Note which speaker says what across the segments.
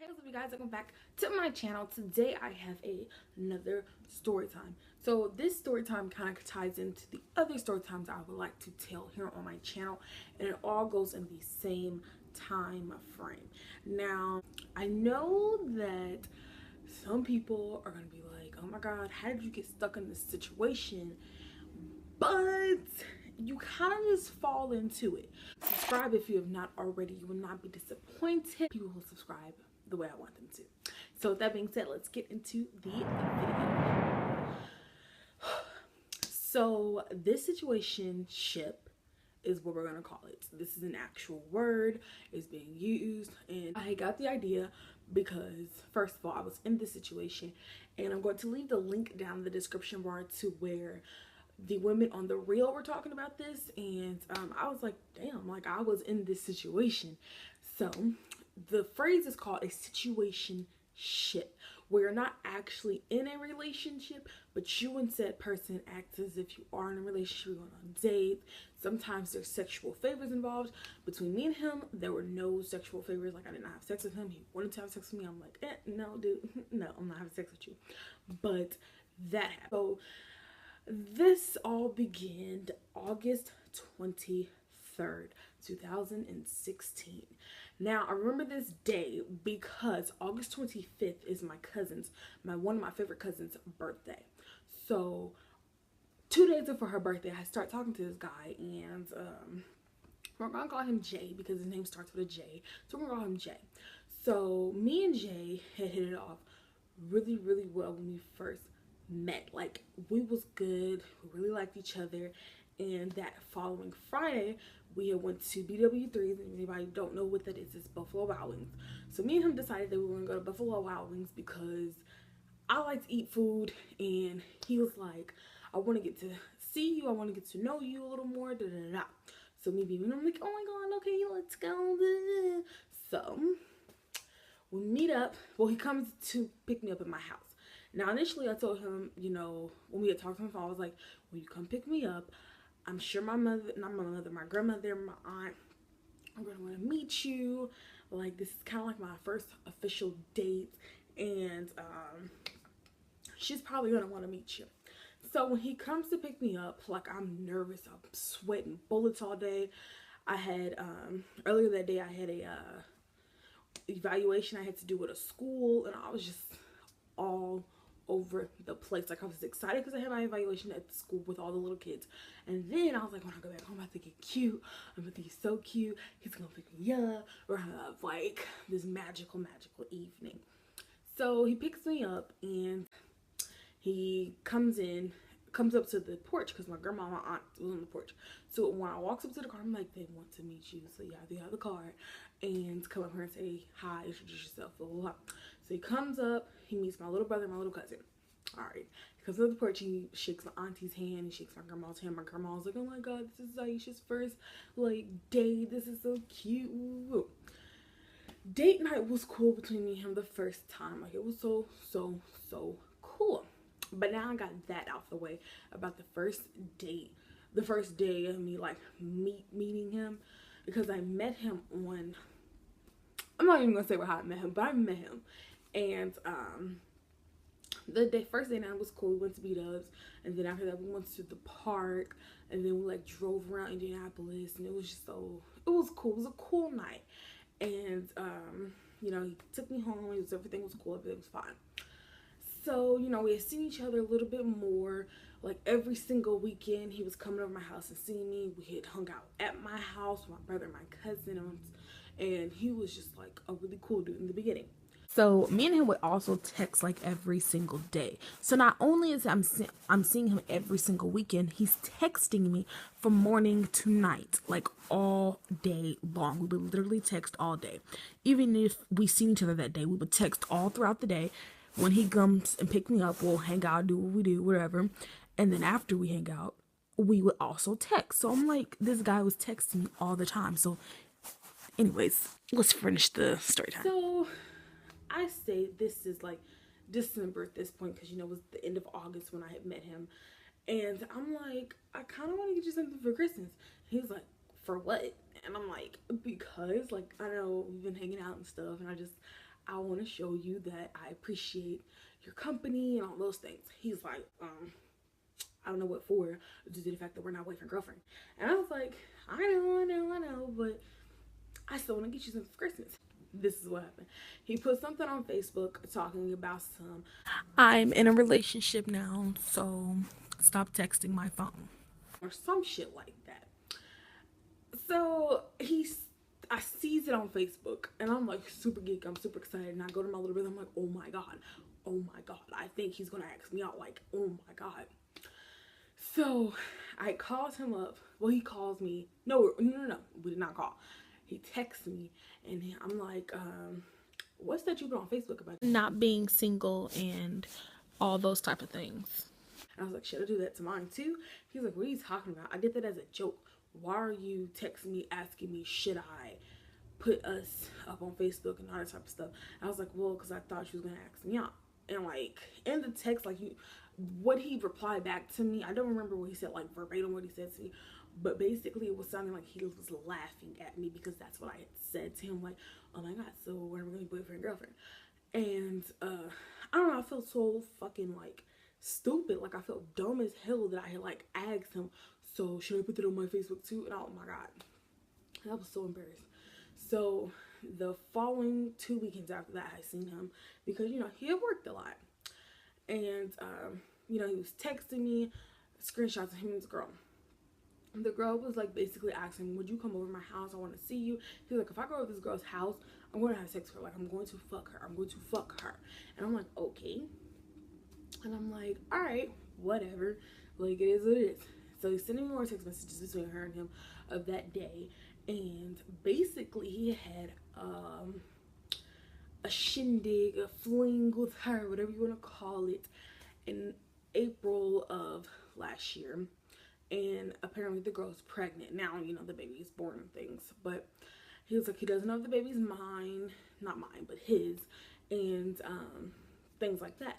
Speaker 1: Hey, what's up, you guys? Welcome back to my channel. Today I have another story time. So this story time kind of ties into the other story times I would like to tell here on my channel, and it all goes in the same time frame. Now, I know that some people are going to be like, oh my god, how did you get stuck in this situation? But you kind of just fall into it. Subscribe if you have not already. You will not be disappointed. People will subscribe the way I want them to. So with that being said, let's get into the video. So this situationship is what we're gonna call it. This is an actual word, it's being used, and I got the idea because first of all, I was in this situation, and I'm going to leave the link down in the description bar to where the women on the reel were talking about this, and I was like, damn, like I was in this situation. So the phrase is called a situation ship, where you're not actually in a relationship, but you and said person act as if you are in a relationship. You're going on dates. Sometimes there's sexual favors involved. Between me and him, there were no sexual favors. Like, I did not have sex with him. He wanted to have sex with me. I'm like, no, dude, no, I'm not having sex with you. But that happened. So this all began August 23rd, 2016. Now, I remember this day because August 25th is my cousin's, one of my favorite cousins' birthday. So 2 days before her birthday, I start talking to this guy, and we're gonna call him Jay because his name starts with a J. So we're gonna call him Jay. So me and Jay had hit it off really, really well when we first met. Like, we was good, we really liked each other. And that following Friday, we had went to BW3. And anybody don't know what that is, it's Buffalo Wild Wings. So me and him decided that we were gonna go to Buffalo Wild Wings because I like to eat food, and he was like, I want to get to see you, I want to get to know you a little more, da da da. So me being, I'm like, oh my god, okay, let's go. So we meet up. Well, he comes to pick me up at my house. Now, initially, I told him, you know, when we had talked on the phone, I was like, will you come pick me up? I'm sure my mother, not my mother, my grandmother, my aunt, I'm going to want to meet you. Like, this is kind of like my first official date, and she's probably going to want to meet you. So when he comes to pick me up, like, I'm nervous, I'm sweating bullets all day. I had, earlier that day, I had a evaluation I had to do with a school, and I was just all over the place. Like, I was excited because I had my evaluation at the school with all the little kids, and then I was like, when I go back home, I'm about to get cute. I'm about to be so cute. He's gonna pick me up. We're gonna have like this magical evening. So he picks me up, and he comes up to the porch because my grandma and my aunt was on the porch. So when I walks up to the car, I'm like, they want to meet you. So yeah, they have the car, and come up here and say hi, introduce yourself, blah blah blah. So he comes up, he meets my little brother and my little cousin. All right, he comes to the porch, he shakes my auntie's hand, he shakes my grandma's hand. My grandma's like, oh my god, this is Aisha's first like date. This is so cute. Woo. Date night was cool between me and him the first time. Like, it was so cool. But now I got that out the way about the first date, the first day of me like meeting him, because I met him on, I'm not even gonna say how I met him, but I met him, and the first day night was cool. We went to B-Dubs, and then after that we went to the park, and then we like drove around Indianapolis, and it was just so, it was cool. It was a cool night, and you know, he took me home. Everything was cool, everything was fine. So, you know, we had seen each other a little bit more. Like, every single weekend, he was coming over my house and seeing me. We had hung out at my house with my brother and my cousin, and he was just like a really cool dude in the beginning. So me and him would also text like every single day. So not only is I'm seeing him every single weekend, he's texting me from morning to night, like all day long. We would literally text all day. Even if we seen each other that day, we would text all throughout the day. When he comes and pick me up, we'll hang out, do what we do, whatever. And then after we hang out, we would also text. So I'm like, this guy was texting me all the time. So anyways, let's finish the story time. So I say this is like December at this point, because, you know, it was the end of August when I had met him. And I'm like, I kind of want to get you something for Christmas. He's like, for what? And I'm like, because, like, I know we've been hanging out and stuff, and I want to show you that I appreciate your company and all those things. He's like, I don't know what for, due to the fact that we're not boyfriend girlfriend. And I was like, I know, but I still want to get you something for Christmas. This is what happened. He put something on Facebook talking about I'm in a relationship now, so stop texting my phone. Or some shit like that. So I sees it on Facebook and I'm like super geek, I'm super excited, and I go to my little brother, I'm like, oh my god, I think he's gonna ask me out, like, oh my god. So I called him up. Well, he calls me. No, we did not call. He texts me and I'm like, what's that you put on Facebook about not being single and all those type of things? And I was like, should I do that to mine too? He's like, what are you talking about? I did that as a joke. Why are you texting me asking me should I put us up on Facebook and all that type of stuff? And I was like, well, because I thought you was gonna ask me out. And like in the text, like what he replied back to me, I don't remember what he said, like verbatim what he said to me, but basically it was sounding like he was laughing at me because that's what I had said to him, like, oh my god, so when are we gonna be boyfriend girlfriend? And I don't know, I felt so fucking like stupid, like I felt dumb as hell that I had like asked him, so should I put that on my Facebook too? And oh my god, that was so embarrassing. So the following 2 weekends after that, I seen him because, you know, he had worked a lot. And, you know, he was texting me screenshots of him and his girl. And the girl was like basically asking, would you come over to my house? I want to see you. He's like, if I go to this girl's house, I'm going to have sex with her. Like, I'm going to fuck her. I'm going to fuck her. And I'm like, okay. And I'm like, all right, whatever. Like, it is what it is. So he's sending me more text messages between her and him of that day. And basically he had a shindig, a fling with her, whatever you want to call it, in April of last year. And apparently the girl's pregnant. Now, you know, the baby's born and things. But he was like, he doesn't know if the baby's mine, not mine, but his, and things like that.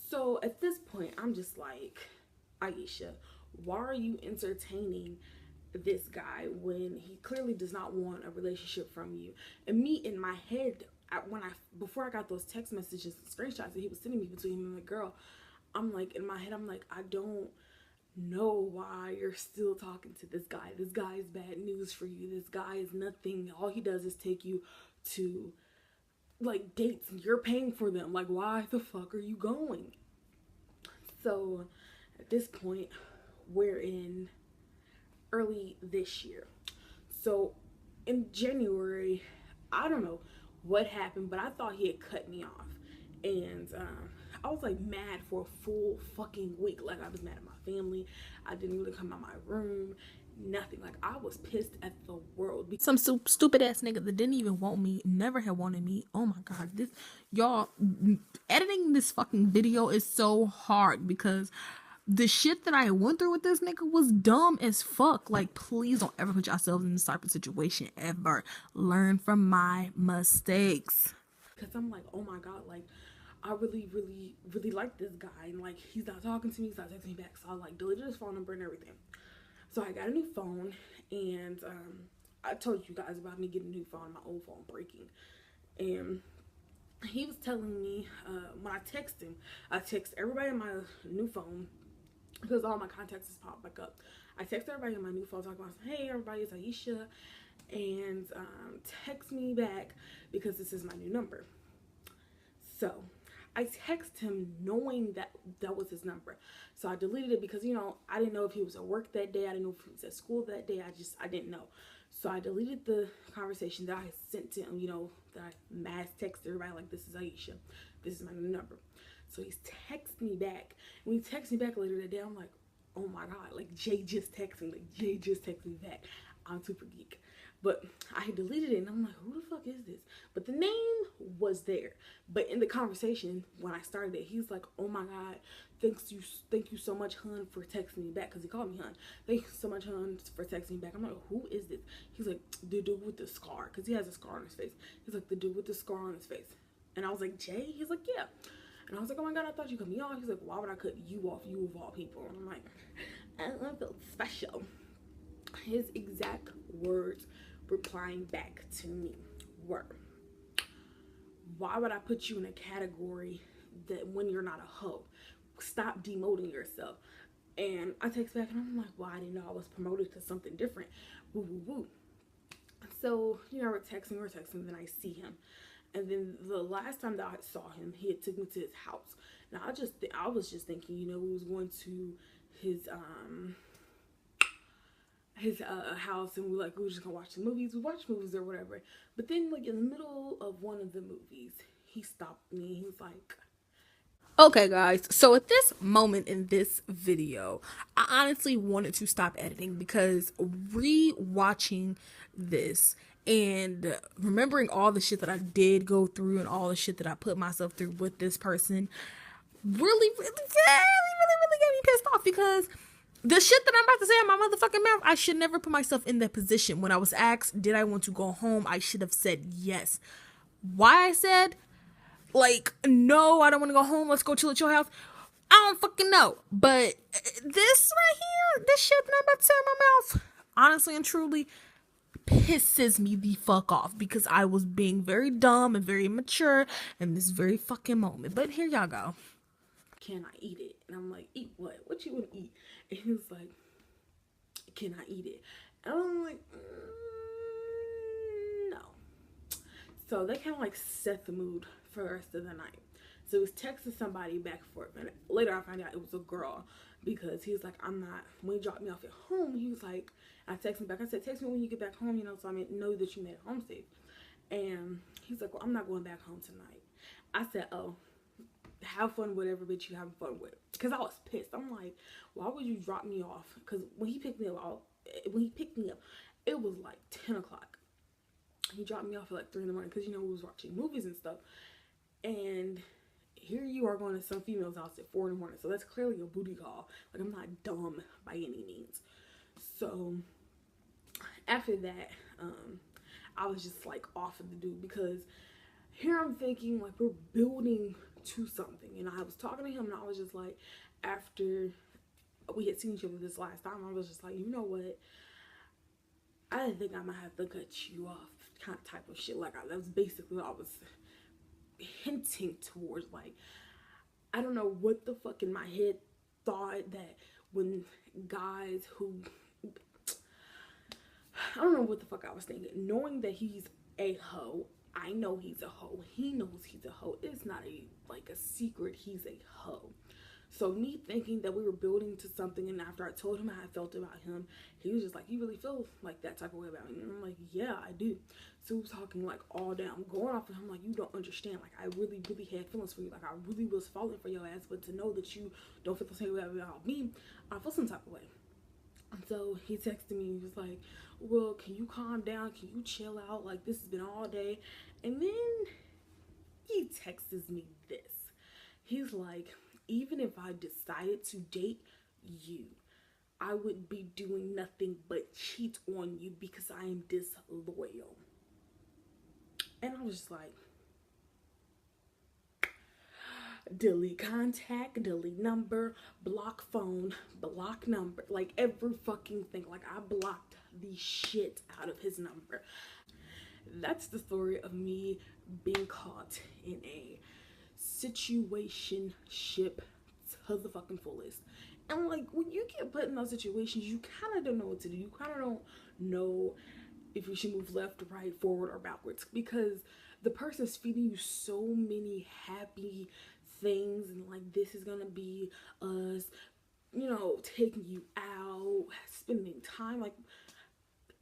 Speaker 1: So at this point, I'm just like, Aisha, why are you entertaining this guy when he clearly does not want a relationship from you? And me in my head, before I got those text messages and screenshots that he was sending me between him and the girl, I'm like, in my head, I'm like, I don't know why you're still talking to this guy. This guy is bad news for you. This guy is nothing. All he does is take you to like dates and you're paying for them. Like, why the fuck are you going? So at this point, we're in early this year. So in January, I don't know what happened, but I thought he had cut me off. And I was like mad for a full fucking week. Like, I was mad at my family. I didn't really come out my room. Nothing. Like, I was pissed at the world. Some stupid ass nigga that didn't even want me, never had wanted me. Oh my god, this, y'all, editing this fucking video is so hard because the shit that I went through with this nigga was dumb as fuck. Like, please don't ever put yourselves in this type of situation ever. Learn from my mistakes. Because I'm like, oh my god, like, I really like this guy. And like, he's not talking to me, he's not texting me back. So I like deleted his phone number and everything. So I got a new phone, and I told you guys about me getting a new phone, my old phone breaking. And he was telling me, when I text him, I text everybody in my new phone, because all my contacts just pop back up. I text everybody in my new phone talking about, hey everybody, it's Aisha, and text me back because this is my new number. So I text him knowing that that was his number. So I deleted it because, you know, I didn't know if he was at work that day. I didn't know if he was at school that day. I didn't know. So I deleted the conversation that I sent to him, you know, that I mass texted everybody like, this is Aisha. This is my new number. So he's texting me back. When he texts me back later that day, I'm like, oh my god, like Jay just texted me. Like, Jay just texted me back. I'm super geek. But I deleted it and I'm like, who the fuck is this? But the name was there. But in the conversation, when I started it, he's like, oh my god, thank you so much, hun, for texting me back. Because he called me hun. Thank you so much, hun, for texting me back. I'm like, who is this? He's like, the dude with the scar. Because he has a scar on his face. He's like, the dude with the scar on his face. And I was like, Jay? He's like, yeah. And I was like, oh my god, I thought you cut me off. He's like, why would I cut you off, you of all people? And I'm like, I feel special. His exact words replying back to me were, why would I put you in a category that when you're not a hoe? Stop demoting yourself. And I text back and I'm like, well, I didn't know I was promoted to something different. Woo, woo, woo. So, you know, we're texting, then I see him. And then the last time that I saw him, he had took me to his house. Now, I was just thinking, you know, we was going to his house, and we were just gonna watch the movies. We watched movies or whatever. But then, like, in the middle of one of the movies, he stopped me. He was like, okay, guys, so at this moment in this video, I honestly wanted to stop editing because re-watching this and remembering all the shit that I did go through and all the shit that I put myself through with this person really got me pissed off, because the shit that I'm about to say in my motherfucking mouth, I should never put myself in that position. When I was asked, did I want to go home, I should have said yes. Why I said, like, no, I don't want to go home, let's go chill at your house, I don't fucking know. But this right here, this shit that I'm about to say in my mouth, honestly and truly, pisses me the fuck off, because I was being very dumb and very immature in this very fucking moment. But here y'all go. Can I eat it? And I'm like, eat what? What you want to eat? And he was like, can I eat it? And I'm like, no. So that kind of like set the mood for the rest of the night. So he was texting somebody back and forth, and later I found out it was a girl, because he was like, I'm not, when he dropped me off at home, he was like, I texted him back, I said, text me when you get back home, you know, so I know that you made it home safe. And he's like, well, I'm not going back home tonight. I said, oh, have fun with whatever bitch you having fun with, because I was pissed. I'm like, why would you drop me off? Because when he picked me up, it was like 10 o'clock. He dropped me off at like 3 in the morning, because, you know, we was watching movies and stuff. And here you are going to some female's house at 4 in the morning. So that's clearly a booty call. Like, I'm not dumb by any means. So after that, I was just like off of the dude, because here I'm thinking like we're building to something. And I was talking to him, and I was just like, after we had seen each other this last time, I was just like, you know what? I didn't think I might have to cut you off, kind of type of shit. Like, that was basically what I was hinting towards. Like, I don't know what the fuck in my head thought that when guys who, I don't know what the fuck I was thinking, knowing that he's a hoe. I know he's a hoe. He knows he's a hoe. It's not like a secret he's a hoe. So me thinking that we were building to something, and after I told him how I felt about him, he was just like, you really feel like that type of way about me? And I'm like, yeah, I do. So he was talking like all day. I'm going off of him like, you don't understand. Like, I really, really had feelings for you. Like, I really was falling for your ass. But to know that you don't feel the same way about me, I feel some type of way. And so he texted me. He was like, well, can you calm down? Can you chill out? Like, this has been all day. And then he texts me this. He's like, even if I decided to date you, I would be doing nothing but cheat on you because I am disloyal. And I was just like, delete contact, delete number, block phone, block number, like every fucking thing. Like, I blocked the shit out of his number. That's the story of me being caught in a situationship to the fucking fullest. And like, when you get put in those situations, you kind of don't know what to do. You kind of don't know if you should move left, right, forward, or backwards, because the person's feeding you so many happy things, and like, this is gonna be us, you know, taking you out, spending time. Like,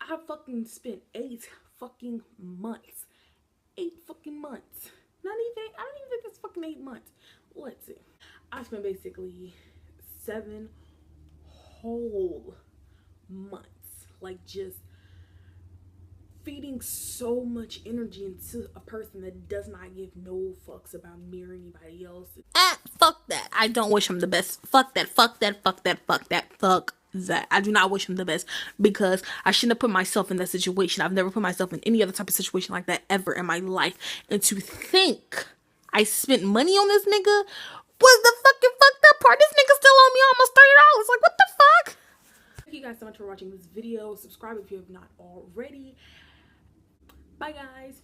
Speaker 1: I fucking spent 8 fucking months. 8 fucking months. Not even, I don't even think that's fucking 8 months. Let's see. I spent basically 7 whole months, like, just feeding so much energy into a person that does not give no fucks about me or anybody else. Fuck that. I don't wish him the best. Fuck that. Fuck that. Fuck that. Fuck that. Fuck that. I do not wish him the best, because I shouldn't have put myself in that situation. I've never put myself in any other type of situation like that ever in my life. And to think I spent money on this nigga was the fucking fucked up part. This nigga still owe me almost $30. Like, what the fuck? Thank you guys so much for watching this video. Subscribe if you have not already. Bye, guys.